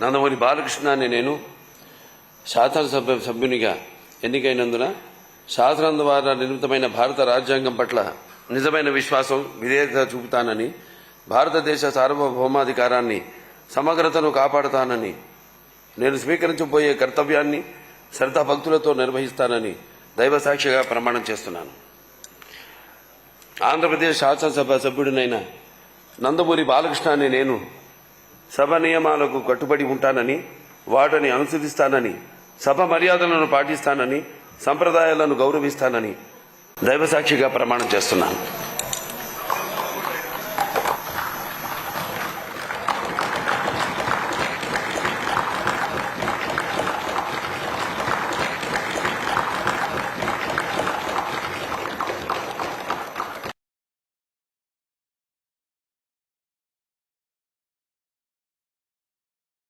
నందమూరి బాలకృష్ణ అనే నేను శాసనసభ సభ్యునిగా ఎన్నికైనందున శాసనం ద్వారా నిర్మితమైన భారత రాజ్యాంగం పట్ల నిజమైన విశ్వాసం, విధేయత చూపుతానని, భారతదేశ సార్వభౌమాధికారాన్ని, సమగ్రతను కాపాడుతానని, నేను స్వీకరించబోయే కర్తవ్యాన్ని శ్రద్ధాభక్తులతో నిర్వహిస్తానని దైవసాక్షిగా ప్రమాణం చేస్తున్నాను. ఆంధ్రప్రదేశ్ శాసనసభ సభ్యుడినైన నందమూరి బాలకృష్ణ అనే నేను సభ నియమాలకు కట్టుబడి ఉంటానని, వాటిని అనుసరిస్తానని, సభ మర్యాదలను పాటిస్తానని, సంప్రదాయాలను గౌరవిస్తానని దైవసాక్షిగా ప్రమాణం చేస్తున్నాను.